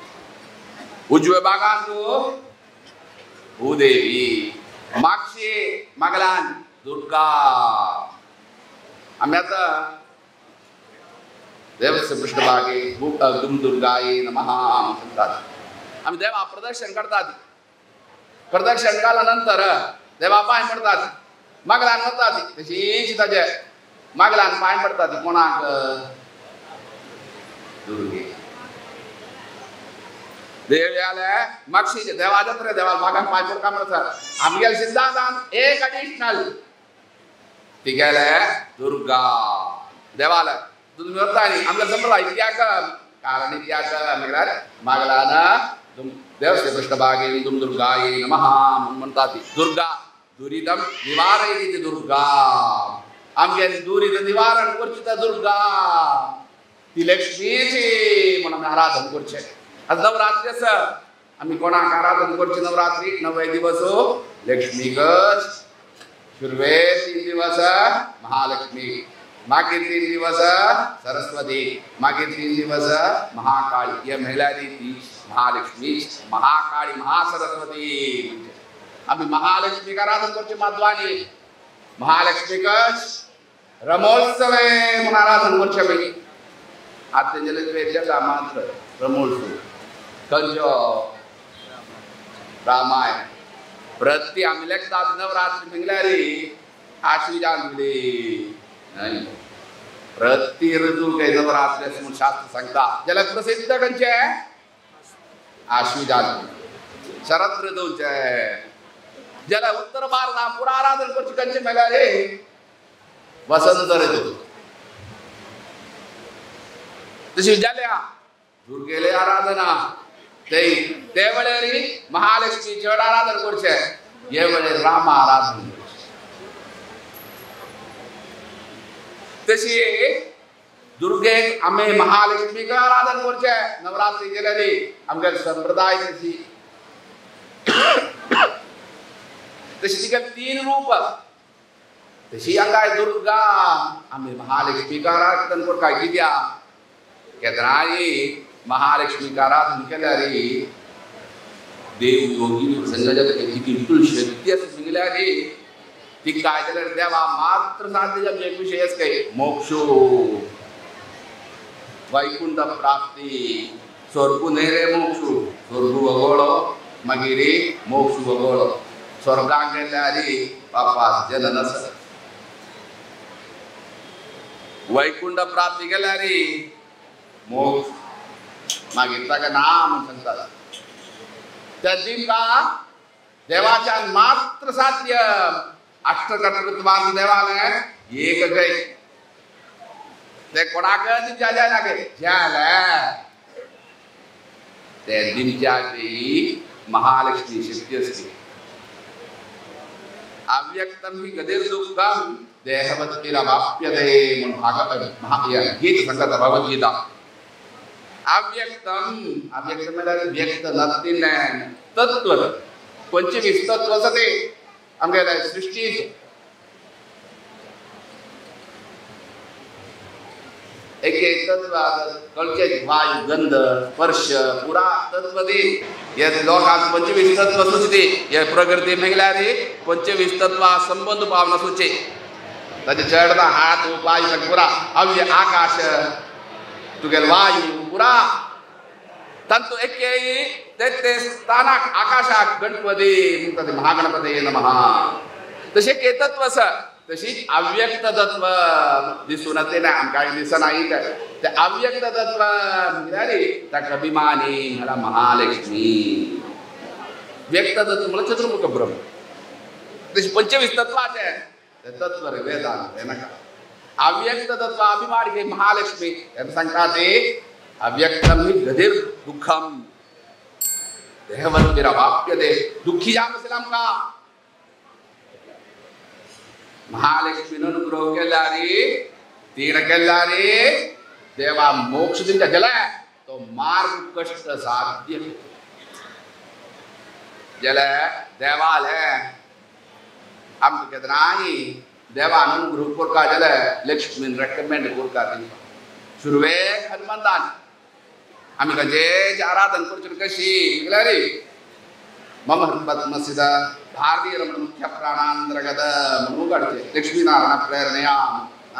उजवे भागान तू भूदेवी मागशी मागलान दुर्गा आमी आतां देवस्य पृष्ठभागे दुम दुर्गायै नमः म्हणटात आमी देवा प्रदर्शन करतात प्रदर्शन केल्या नंतर देवा पांय पडतात मागलान वतात तशीच ताजे मागलान पांय पडतात कोणाक दुर्गे देव आले मागशी देवा जात्रे देवाल भागान पांय पडका म्हणटात आमगेले सिद्धांतान एक एडिशनल ती गेले दुर्गा देवाल तुम्ही वता न्ही आमकां जमला कित्याक कारण कित्याक म्हळ्यार मागलान देवस्य पृष्ठभागे दुम दुर्गायै नमः म्हणटात दुर्गा दुरितम निवारयति दुर्गा आमगे दुरित निवारण करची दुर्गा ती लक्ष्मीची म्हणून आराधन करचे आज नवरात्री आसा आमी कोणाक आराधन करचे नवरात्री 9 दिवस लक्ष्मीकच शुरवे 3 दिवस महालक्ष्मी मागीर 3 दिवस सरस्वती मागीर 3 दिवस महाकाळी हे महिलारी ती महालक्ष्मी महाकाळी महासरस्वती आमी महालक्ष्मीक आराधन करचे माधवानी महालक्ष्मीकच रमोत्सवे म्हणून आराधन करचे आमी आत्मजलचा मात्र रमोत्सव खंयचो रामायण प्रती आमी लेखतात नवरात्री म्हळ्यार आश्विजान नाही प्रति ऋतू काही नवरात्री म्हणून शास्त्र सांगता ज्याला प्रसिद्ध खंयचे आश्विजान शरद ऋतूचे ज्याला उत्तर भारतान पुरा आराधन करची खंयचे म्हळ्यार वसंत ऋतू तशी जाल्या दुर्गेले आराधना ते वेळेर महालक्ष्मी चड आराधन करचे हे वेळेर राम आराधन तशी दुर्गेक आमी महालक्ष्मीक आराधन करचे नवरात्री गेलेली आमगे संप्रदाय तशी तिका 3 रूप तशी हांगा दुर्गा आमी महालक्ष्मीक आराधन करता कित्याक केदराई महालक्ष्मीक आराधन केल्यार देव योगी संगजात बिलकुल शक्ती आसा म्हळ्यार ती काय जाल्यार देवा मात्र साध्य एक विषय आसा मोक्ष वैकुंठ प्राप्ती स्वर्ग नेरे मोक्ष स्वर्ग वगळो मागीर मोक्ष वगळो स्वर्गाक गेल्यार पापास जनन आसा वैकुंठ प्राप्ती गेल्यार मोक्ष मागीर ताका ना म्हूण सांगतात. त्या दिमका देवाच्यान मात्र साध्य अष्टकर्तृत्वान देवालें एक गय ते कोणाक दिवच्या जायना गे जाल्यार ते दिमच्याची महालक्ष्मी शक्ती असते. अव्यक्तम ही गदिर दुःखम देहवत्तिरवाप्यते म्हणून भागवत गीत सांगतात भगवद्गीता. अव्यक्तम अव्यक्त म्हणजे व्यक्त नसतील तत्व 25 तत्व असते आमच्या सृष्टीत. एक एक तत्व कळचे वायू गंध स्पर्श पुरा तत्व दे या लोकांत 25 तत्व सुचते. या प्रकृती म्हटल्यार 25 तत्व संबंध पावना सुचे. ताचे चढता हात वायू पुरा अव्य आकाश तुगेल वायू पुरा तंतु एक ते स्थानाक आकाशाक गणपती म्हणतात महागणपती नमः. तसे के तत्व आसा तशी अव्यक्त तत्व दिसून येते ना आमकां दिसना ते अव्यक्त तत्व म्हळ्यार ताका अभिमानी म्हणल्यार महालक्ष्मी. व्यक्त तत्व म्हळ्यार चतुर्मुख ब्रह्म. तशी 25 तत्वाचे ते तत्व रे वेदांत हे नाका. अव्यक्त तत्व अभिमान हे महालक्ष्मी हे सांगतात. अव्यक्तम ही गदिर दुःखम देहवत्तिरवाप्यते. दुःखी जाम असेल आमकां महालक्ष्मीन अनुग्रह केला रे तीन केला रे देवा मोक्ष दिला गेला तो मार्ग कष्ट साध्य जले देवाल है हम केदनाई देवा अनुग्रह कोरका जले लक्ष्मी रेकमेंड कोरका दी शुरुवे हनुमंतान आम्ही कजे आराधन करचुन कशी गेला रे मम पद्मसिदा भारतीय रमण मुख्य प्राणांतर्गत मुगाडचे लक्ष्मी नारायण प्रेरणया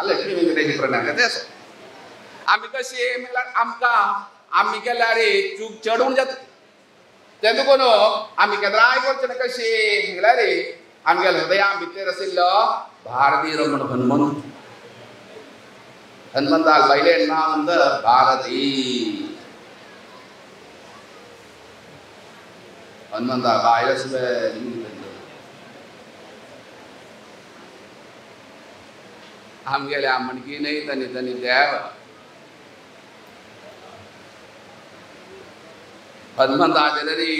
लक्ष्मी वेंकटेश प्रणय करते असो. आम्ही कशी म्हळ्यार आमकां आम्ही केल्या रे चूक चढून जाता ते दुखून आम्ही केदराय करचें कशी म्हळ्यार रे आमगे हृदया भितर आशिल्लो भारतीय रमण हनुमंत. हनुमंताल बायलेन नांव भारती. हनुमंता बायले हम गेले म्हणकी नाही तनी तनी देव हनुमंता जलरी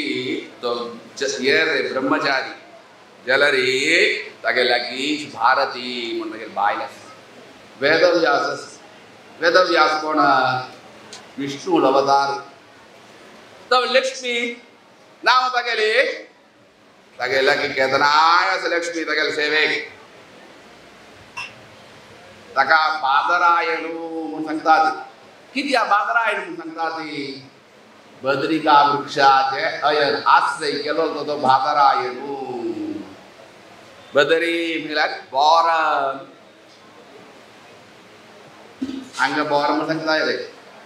तो ये रे ब्रह्मचारी जलरी तागे लागीं भारती म्हणून बायले. वेदव्यास कोण विष्णू अवतार. तो लक्ष्मी नाव तागेले लागीं केदनाय आसा लक्ष्मी तागेले सेवेक ताका बादरायणू म्हणून सांगतात. कित्याक बादरायण म्हणून सांगतात? बद्रिका वृक्षाचे अयन आश्रय केलो तो बादरायणू. बदरी म्हळ्यार बोर हांगा बोर म्हणून सांगता रे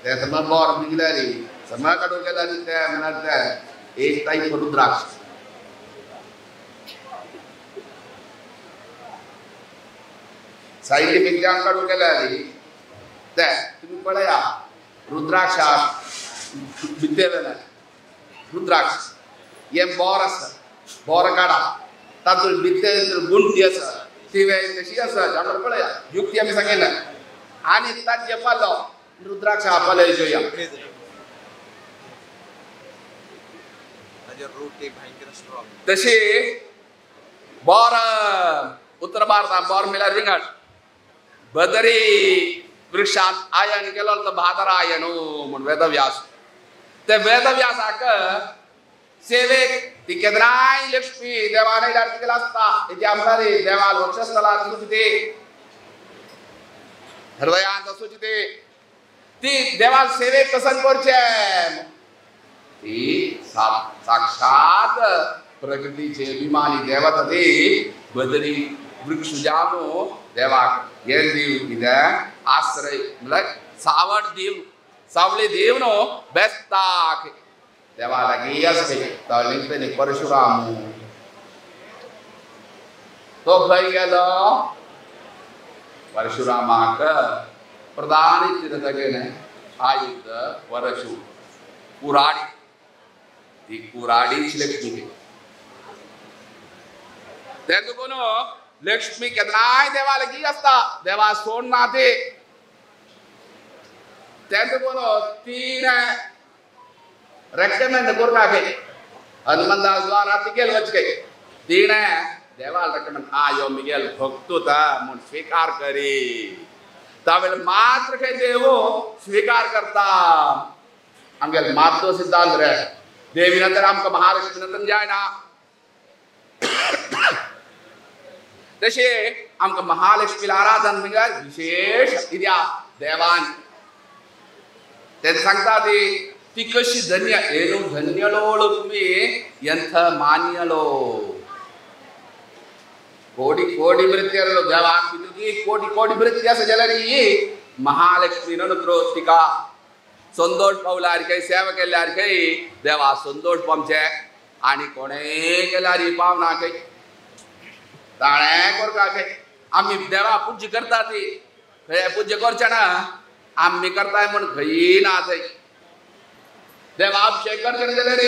ते समज बोर म्हटल्यार रे समज काडून गेला ते म्हळ्यार ते एक टाईप रुद्राक्ष. सायंटिफिक जाण काडून गेल्या रे ते तुम्ही पळया रुद्राक्षा भितर रुद्राक्ष हे बोर आसा बोर काडा तातूंत भितर गुंटी आसा ती तशी आसा जाल्यार पळया युक्ती आमी सांगिना आनी ताजे पालो रुद्राक्ष आपले जोया. तशी बोर उत्तर भारतांत बोर म्हळ्यार विंगड. बदरी वृक्षांत आयन गेलो तो बादरायणू म्हूण वेदव्यास. ते वेदव्यासाक सेवेक ती केदनाय लक्ष्मी देवान आयल्यार तिगेला आसता. तेजी आमकां देवाल वक्षस्थलांत सुचते हृदयांत सुचते. ती देवाल सेवेक कसन करचें ती साक्षात प्रकृतीचे अभिमानी देवता ती बदरी वृक्ष जामू देवाक हे देव कित्याक आश्रय म्हळ्यार सावड देव सावळे देव न्हू बेस्ताक देवा लागीं आसले. तो परशुराम तो खंय गेलो परशुरामाक प्रधान इच्छित तेगेलें आयुध परशु कुराडी ती कुराडीची लक्ष्मी तेंदुकोन लक्ष्मी केदनाय देवाला की असता देवा सोडना ते तेंदुकोन तीन रेकमेंड करना के हनुमंदाल द्वारा तिकेल वचके तीन देवाल रेकमेंड आयो मिगेल भक्तुता मुन स्वीकार करी तावेल मात्र के देवो स्वीकार करता आमगेल मात्र सिद्धांत रे देवी नंतर आमका महालक्ष्मी नंतर जाय ना तसे आमका महालक्ष्मीला आराधन मिगेल विशेष इद्या देवान ते सांगता ती कशी धन्य ಏನು ಧನ್ಯಳೋಳು ಎಂಥ ಮಾನ್ಯಳೋ ಕೋಟಿ ಕೋಟಿ ಭೃತ್ಯರು ದೇವ ಕಿದುಗಿ ಕೋಟಿ ಕೋಟಿ ಭೃತ್ಯ ಸಜಲರಿ महालक्ष्मी अनुग्रहोतिका संतोष पावलार काही सेवा केल्यार काही देवा संतोष पावचे आणि कोणे केल्यार पावना काही ताणे करता काही आम्ही देवा पूज्य करता ती पूज्य करचे ना आम्ही करताय म्हणून खंय ना थंय देवा अभिषेक करचे जाल्यार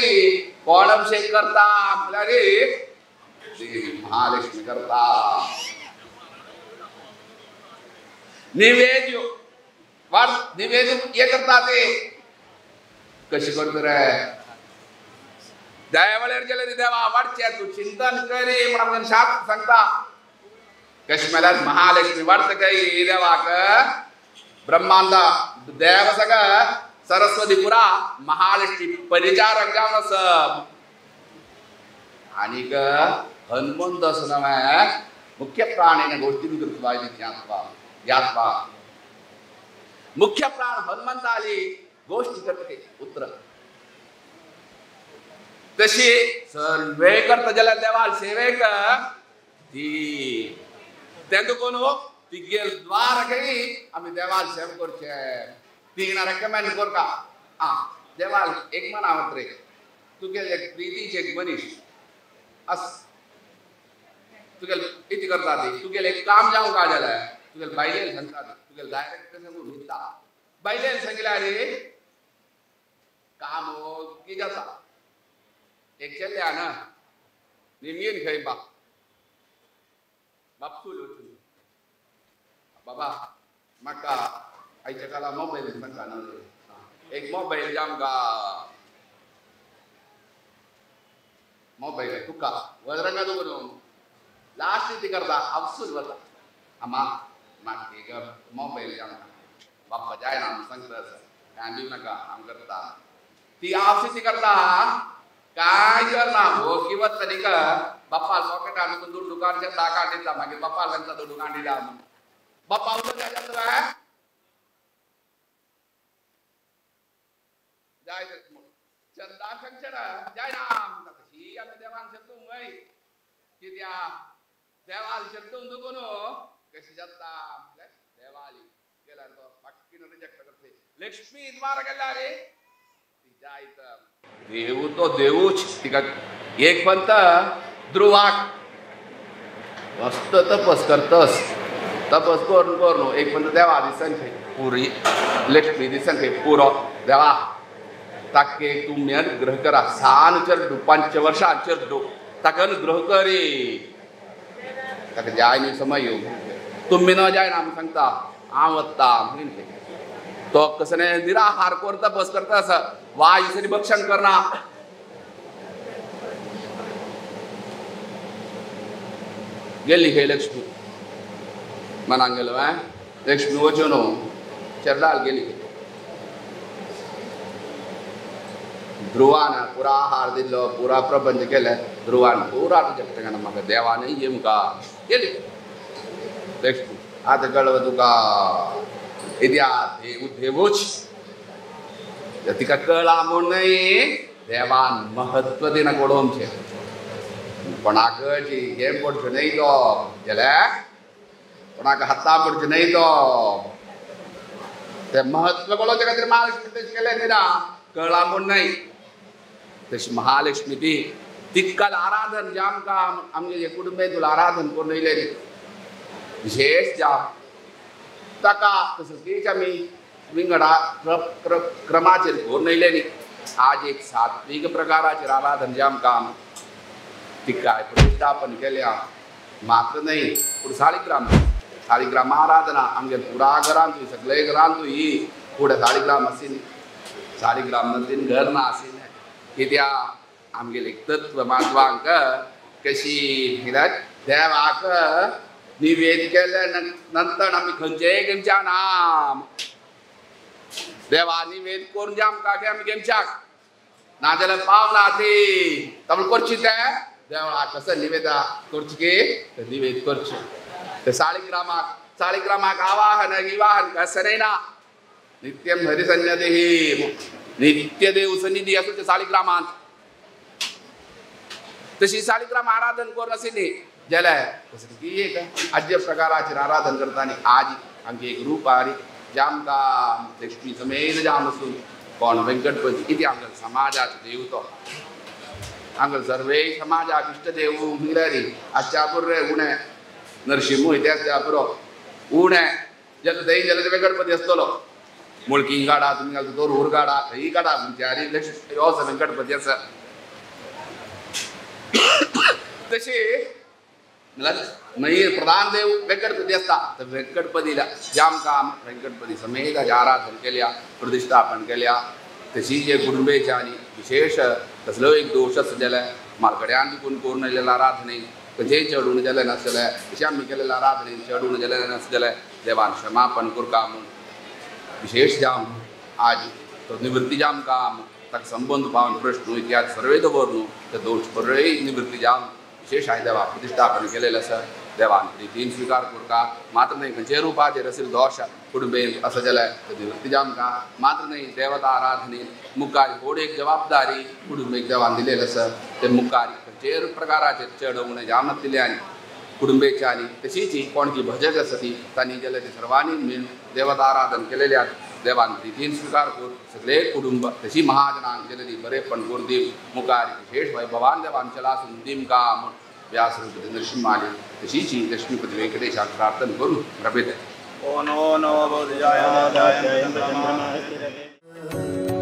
कोण अभिषेक करता म्हळ्यार महालक्ष्मी करता निवेद्य वाट निवेद्य ये करता ते कशी करता रे दयावळेर गेले देवा वाटचे तू चिंतन करी म्हणून शास्त्र सांगता कशी मला महालक्ष्मी वाटत काही देवाक ब्रह्मांड देव सगळं सरस्वतीपुरा महालक्ष्मी परिचारक जावस आणि ग हनुमंत असं मुख्य प्राणीने गोष्टी ज्ञातवा मुख्य प्राण हनुमंत आली गोष्टी करते उत्तर तशी सर्वे करता जला देवाल सेवेक ती तेंदुकोन ती गेल द्वार काही आम्ही देवाल सेव करचे तीन रेकमेंड करता देवाल एक मनावत रे तुगे एक प्रीतीचे एक मनीस अस तुगेल इति करता ती तुगेल एक काम जाऊं का जाला तुगेल बायलेल सांगता तुगेल डायरेक्ट सांगू मिता बायलेल सांगिला रे काम हो की जाता एक चल्या ना निमीन खै बापसूल होती बाबा मका आईच्या काला मोबाईल सांगता ना एक मोबाईल जाम का मोबाईल तुका वरंगा दो बनो लास्ट ती करता अफसूल बता अम्मा माके ग मोबाईल जाम बाप्पा जाय ना सांगता कांदी नका हम करता ती आपसी ती करता काय करना हो किवत तरी का बाप्पा सॉकेट आणून दूर दुकानच्या टाका देता मागे बाप्पा लंचा दूर दुकान दिला बाप्पा उलट जात आहे जाय चंदा संचरा जाय राम ही आम्ही देवान शब्द मुई की त्या देवाल शब्द दुकोनो कशी जाता देवाली गेला तो पक्कीन रिजेक्ट करते लक्ष्मी द्वार गेला रे ती जायत देव तो देवूच तिका एक पंत ध्रुवाक मस्त तपस करतस तपस करून एक पंत देवा दिसन पुरी लक्ष्मी दिसन पुरो देवा ताके तुम्ही अनुग्रह करा 5 वर्षांचर दो ताका अनुग्रह करी ताका जाय नी समय येऊ तुम्ही न जाय ना सांगता आवत्ता म्हणते तो कसने निराहार करता बस करता असं वायुसरी भक्षण करना गेली हे लक्ष्मी मना गेलो लक्ष्मी वचनो चरडाल गेली ध्रुवान पुरा आहार दिल्लो पुरा प्रबंध केले ध्रुवान पुरा रिजेक्ट केला म्हाका देवान येम का गेली लक्ष्मी आता कळव तुका इद्या देवूच तिका कळा म्हणून देवान महत्व दिना कोडोमचे कोणाक हे पडचो नाही तो जाल्यार कोणाक हाता पडचो नाही तो ते महत्व कळोवचे खातीर महालक्ष्मी तशें केलें दिना कळा म्हूण नाही तशी महालक्ष्मी ती तिक्काल आराधन जे आमकां आमगे कुटुंबातून आराधन करून येयलें विशेष जाप ताका तसो तीच आमी विंगडा क्रमाचेर करून येयलें आज एक सात्विक प्रकाराचे आराधन जे आमकां काय प्रतिष्ठापन केल्या मात्र नाही पूण साळीग्राम आराधना आमगे पुरा घरांतूय सगळे घरांतूय ही पुढे साळीग्राम आसीन साळीग्राम नदीन घर ना आसीन कित्याक आमगे एक तत्व मानवांक कशी देवाक निवेद केल्या नंतर आमी खंयचेय गेमच्या नाम देवा निवेद करून जे आमकां आमी गेमच्याक नाजाल्यार पावना ती तमल करची ते देवा कसं निवेदा करची की निवेद करचे ते साळीग्रामाक आवाहन विवाहन कसं नाही ना नित्यम हरिसन्निधी नित्य देव सन्निधी असो ते साळीग्रामांत तशी साळीग्राम आराधन करून आशिल्ली जाल्यार की एक आद्य प्रकाराचेर आराधन करतानी आज आमचे एक रूप आरी जे आमकां लक्ष्मी समेत जाम आसून कोण वेंकटपती कितें आमकां समाजाचो देव तो हांगा सर्वे समाजाक इष्टदेव मिरारी आजच्या पुरे उणे नरसिंह इतिहासच्या पुरो उणे जेन्ना थंय जाल्यार वेंकटपती आसतलो मुळकी गाडा तुमी घालता दोर गाडा खंयी गाडा चारी लक्ष्मी हो वेंकटपती आसा तशी मागीर प्रधान देव वेंकटपती आसता तर वेंकटपतीला जे आमकां वेंकटपती समेत आराधन केल्या प्रतिष्ठापन केल्या तशी जे कुटुंबेच्या आनी विशेष कसलो एक दोश आसा जाल्यार मारकड्यान देखून करून आयलेल्या आराधनेक खंयचेय चडून जाल्यार नासल्यार अशें आमी केलेल्या आराधनेक चडून जाल्यार नासलें जाल्यार देवान क्षमापण करता म्हूण विशेष जाम आज तो निवृत्ती जाम काम ताका संबंध पावन प्रश्न इतिहास सर्वे दवरून ते दोश बरोय निवृत्ती जाम विशेष हांवें देवा प्रतिष्ठापन केलेलें आसा देवान रितीन स्वीकार करता मात्र न्हय खंयचेय रूपाचेर आशिल्लो दोश कुटुंबेक आसा जाल्यार ते निवृत्ती जामकां मात्र न्हय देवता आराधनेक मुखार व्हड एक जबाबदारी कुटुंबेक देवान दिलेली आसा ते मुखार खंयचेय प्रकाराचेर चडवणे जामनातल्यान कुटुंबेच्या आनी तशीच ही कोण जी भजक आसा ती तांणी जाल्यार ते सर्वांनी मेळून देवता आराधन केलेल्यान देवान रितीन स्वीकार कर सगळे कुटुंब तशी महाजनांक केलेली बरेपण गुरुदेव मुखार विशेष वैभवान देवान चलासून दिमका म्हूण व्यासरूपती नरसिंह आली तशीच ही लक्ष्मीपती वेंकटेशाक प्रार्थना करून प्रभेत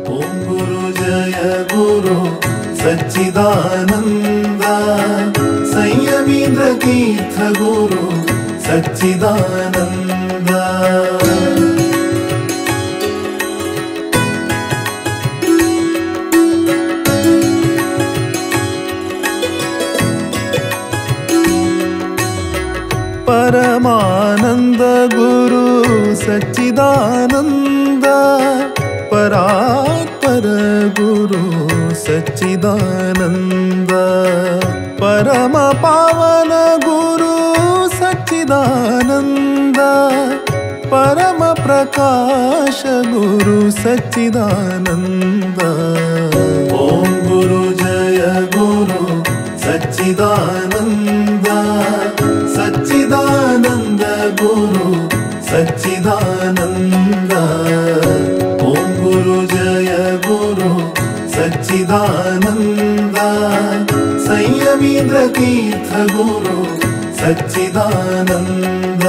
ओम गुरु जय गुरु सच्चिदानंद संयमींद्र तीर्थ गुरु सच्चिदानंद परमानंद गुरु सच्चिदानंद परात्पर गुरु सच्चिदानंद परम पावन गुरु सच्चिदानंद परम प्रकाश गुरु सच्चिदानंद ओम गुरु जय गुरु सच्चिदानंद सच्चिदानंद गुरु सच्चिदानंद ओम गुरु जय गुरु सच्चिदानंद संयमींद्र तीर्थ गुरु सच्चिदानंद